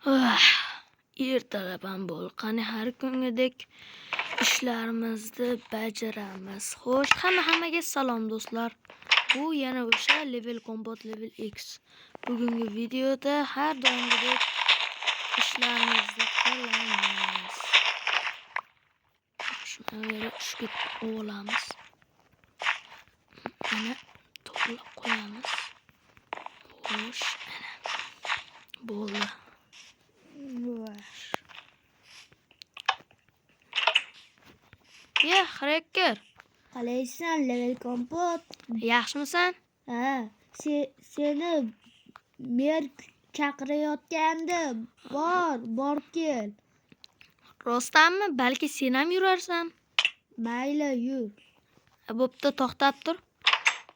Ertalab bo'l. Qani har kungidek ishlarimizni bajaramiz. Xo'sh, hammaga salom do'stlar. Bu yana o'sha Level Combat Level X. Bugungi videoda har doimgidek ishlarimizni qilamiz. Shuni tushga olamiz. Ana to'plab qo'yamiz. Xo'sh, ana. Bo'ldi. Hacker. Qalaysan, Level Combat? Yaxshimisan? Ha, seni mer chaqirayotgandi. Borib kel. Rostdanmi? Balki sen ham yurarsan. Mayli, yur. Bo'pti, to'xtab tur.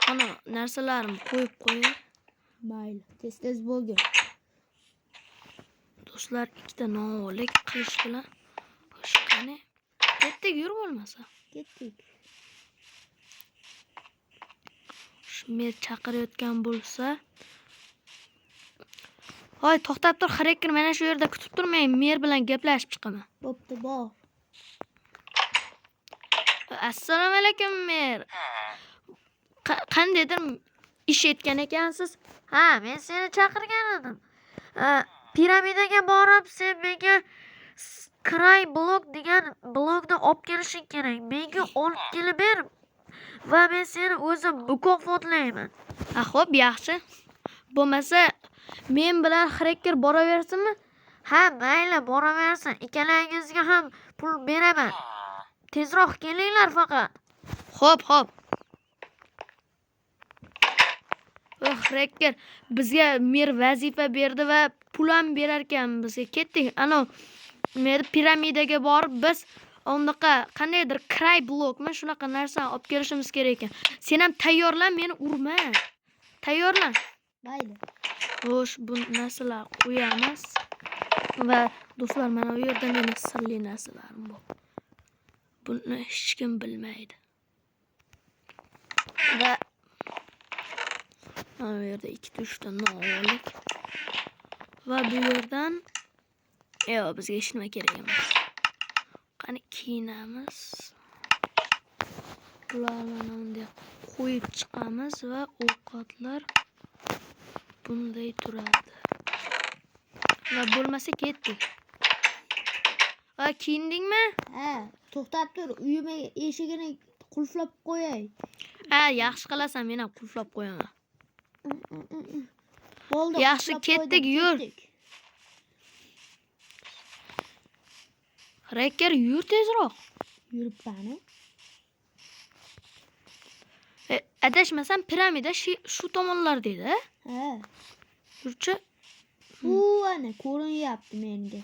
Ana narsalarimni qo'yib qo'yay. Mayli, tez bo'lgin. Do'stlar, ikkita nolik qilish bilan xo'sh qani ketdik, yur bo'lmasa. Ketdik. Mer chaqirayotgan bo'lsa, hoy to'xtab tur, harakir, mana shu yerda kutib turmang, mer bilan gaplashib chiqaman. Bo'pti, bor. Assalomu alaykum, mer. Qandaydir ish etgan ekansiz? Ha, men seni chaqirgan edim. Piramidaga borib, sen menga Cry blok degan blokni olib kelishing kerak. Menga olib kelib ber va men seni o'zim mukofotlayman. Xo'p, yaxshi. Bo'lmasa, men bilan harakir boraversinmi? Ha, mayli, boraversin. Ikkalangizga ham pul beraman. Tezroq kelinglar faqat. Xo'p. Harakir bizga mer vazifa berdi va pul ham berar ekan bizga. Ketdik. Ana mer piramidaga borib biz unaqa qandaydir Cry blokmi, shunaqa narsani olib kelishimiz kerak ekan. Sen ham tayyorlan, meni urma. Tayyorlan. Mayli. Xo'sh, bu narsalar qo'yamiz. Va do'stlar, mana bu yerda mening sirli narsalarim bor. Buni hech kim bilmaydi. Va mana bu yerda 2-3 ta nolik. Va bu yerdan bizga hech nima kerak emas. Qani kiyinamiz. Bularni bunday qo'yib chiqamiz va ovqatlar bunday turadi. Va bo'lmasa ketdik. Va kiyindingmi? Ha, to'xtab tur, uyim eshigini qulflab qo'yay. Ha, yaxshi qilasan, men ham qulflab qo'yaman. Bo'ldi. Yaxshi, ketdik, yur. Harakir, yur tezroq. Yuribman. Adashmasam piramida shu tomonlarda edi. Ha. Yurchi. Ana ko'rinyapti menga.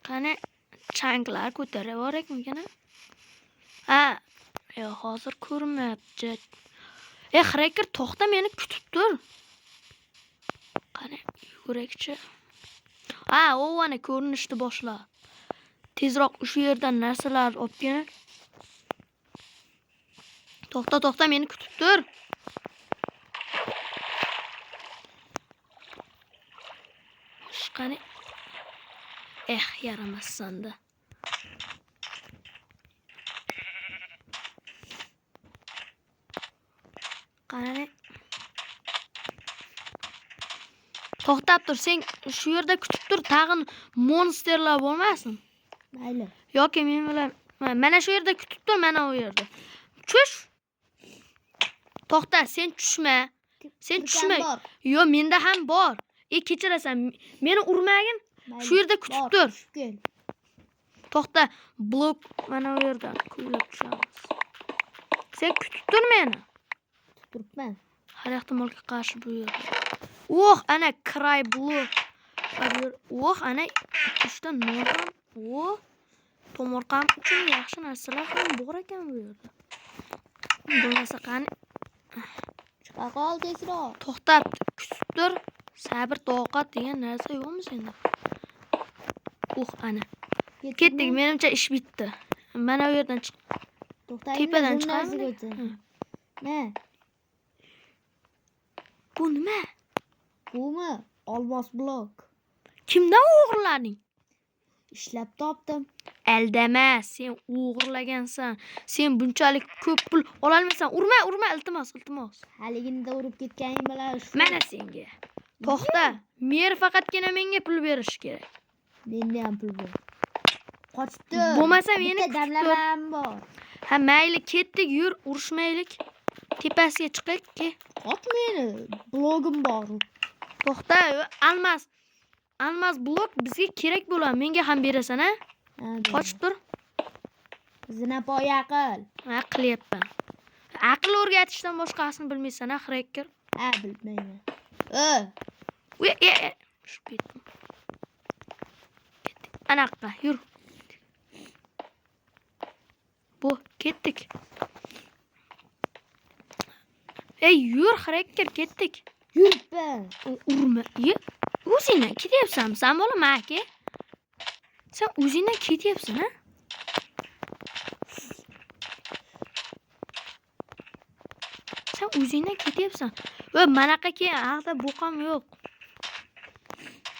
Qani changlar ko'tarib yuborakmikan? Ha, hozir ko'rinmayapti. Harakir, to'xta, meni kutib tur. Qani yugurakchi. Ha, ana ko'rinishni boshla. Tezroq shu yerdan narsalar olib kel. To'xta, meni kutib tur. Qani yaramasanda. Qani to'xtab tur, sen shu yerda kutib tur, tag'in monsterlar bo'lmasin. Mayli. Yoki men bilan mana shu yerda kutib tur, mana u yerda. Tush. To'xta, sen tushma. Yo, menda ham bor. Kechirasan, meni urmagin. Shu yerda kutib tur. To'xta, blok mana u yerda kuylab tushamiz. Sen kutib tur meni. Turibman. Har ehtimolga qarshi bu yerda. Ana Cry blok. Ana 3 ta normal. Tomorqam uchun yaxshi narsalar ham bor ekan bu yerda. Bo'lmasa qani chiqa qol tezroq. To'xtab, kutib tur. Sabr, toqat degan narsa yo'qmi senda? Ana. Ketdik, menimcha ish bitdi. Mana bu yerdan chiq. To'xtang. Tepadan chiqamiz. Ne? Bu nima? Bumi olmos blok. Kimdan o'g'irlading? Ishlab topdim. Aldama, sen o'g'irlagansan. Sen bunchalik ko'p pul ololmaysan. Urma, iltimos. Haliginda urib ketganing bilan shu. Mana senga. To'xta. Mer faqatgina menga pul berish kerak. Menda ham pul bor. Qochdi. Bo'lmasa meni bitta damlamam bor. Ha, mayli, ketdik, yur, urushmaylik. Tepasiga chiqaylik, ke. Qoch meni. Blogim bor. To'xta, Almas blok bizga kerak bo'ladi. Menga ham berasan, ha? Qochib tur. Zinapoya qil. Ha, qilyapman. Aql o'rgatishdan boshqasini bilmaysan, ha, xrekker? Ha, bilmayman. Shu ketdim. Anaqa, yur. Bu, ketdik. Ey, yur, xrekker, ketdik. Yuribman. Urma. O'zingdan ketyapsanmi? Sen bolam, aka? Sen o'zingdan ketyapsan, ha? Sen o'zingdan ketyapsan. Va manaqa haqda bo'qam yo'q.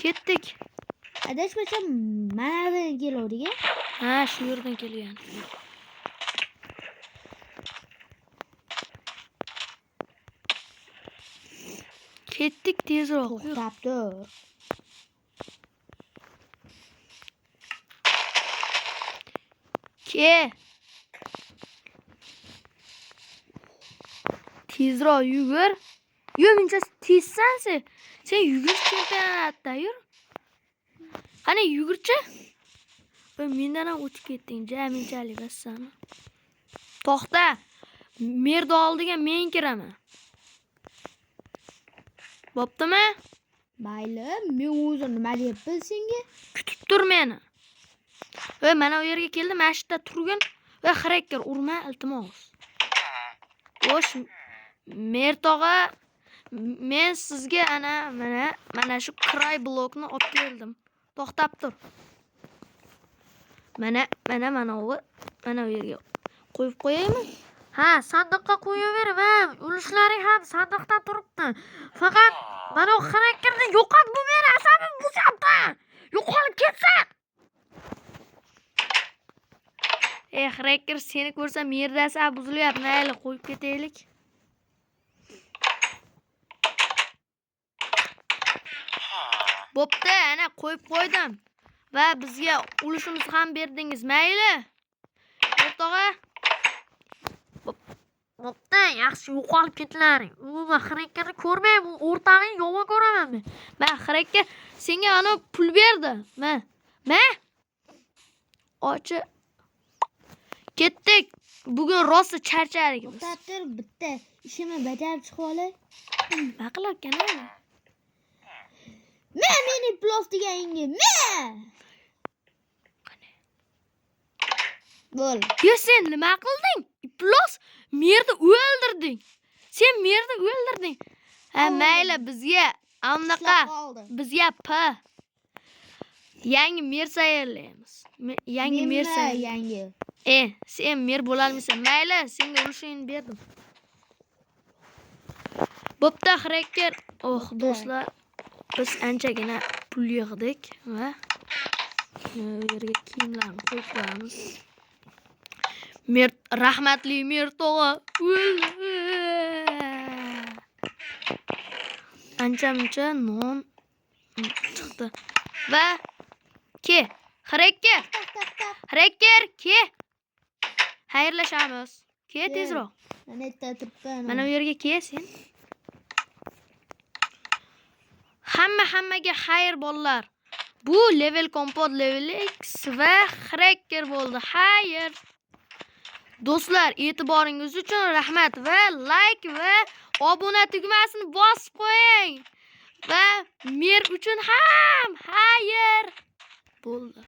Ketdik. Adashmasam mana yerdan keluvdik-a? Ha, shu yerdan kelgan. Ketdik tezroq. To'xtab tur. Tezroq yugur. Muncha tezsan sen. Sen yugurish chempionatda yur. Qani yugurchi? Mendan ham o'tib ketding, jaminchalik vassani. To'xta. Merda oldiga men kiraman. Bo'ptimi? Mayli, men o'zim nima deyapman senga? Kutib tur meni. Va mana u yerga keldim, mana shu yerda turgin va xrekker urma, iltimos. Xo'sh, Mertog'a, men sizga mana shu cry blokni olib keldim. To'xtab tur. Mana u yerga qo'yib qo'yaymi? Ha, sandiqqa qo'yaver va ulushlaring ham sandiqda turibdi. Faqat mana u xrekkerni yo'qot, bu meni asabim buzyapti. Yo'qolib ketsin. Xrekker, seni ko'rsam yerda asab buzilyapti. Mayli, qo'yib ketaylik. Bo'pti, ana qo'yib qo'ydim. Va bizga ulushimizni ham berdingiz. Mayli. O'rtog'a. Bo'pti, yaxshi yo'qolib ketlaring. Umuman xrekkerni ko'rmayman, o'rtog'ing yomon ko'raman men. Men xrekker senga ana pul berdi. Men. Ochi. Ketdik. Bugun rosa charchadik biz. To'xtab tur, bitta ishimni bajarib chiqib olay. Nima qilarkan? Meni plus deganingga. Bo'l. Sen nima qilding? Plus merni o'ldirding. Sen merni o'ldirding. Ha, mayli, bizga anaqa bizga yangi mer sayyorlaymiz. Yangi mer yangi. Sen mer bo'la olmaysan. Mayli, senga ulushingni berdim. Bo'pti, xrekker. Do'stlar, biz anchagina pul yig'dik va bu yerga kiyimlarni qo'yib qo'yamiz. Rahmatli Mertog'a o'ldi. Ancha-muncha non chiqdi. Va xrekker, ke. Xayrlashamiz. Ke tezroq. Mana yerda turibman. Mana bu yerga ke sen. Hammaga xayr bolalar. Bu level kompot level X va xrekker bo'ldi. Xayr. Do'stlar, e'tiboringiz uchun rahmat va like va obuna tugmasini bosib qo'ying. Va mer uchun ham xayr bo'ldi.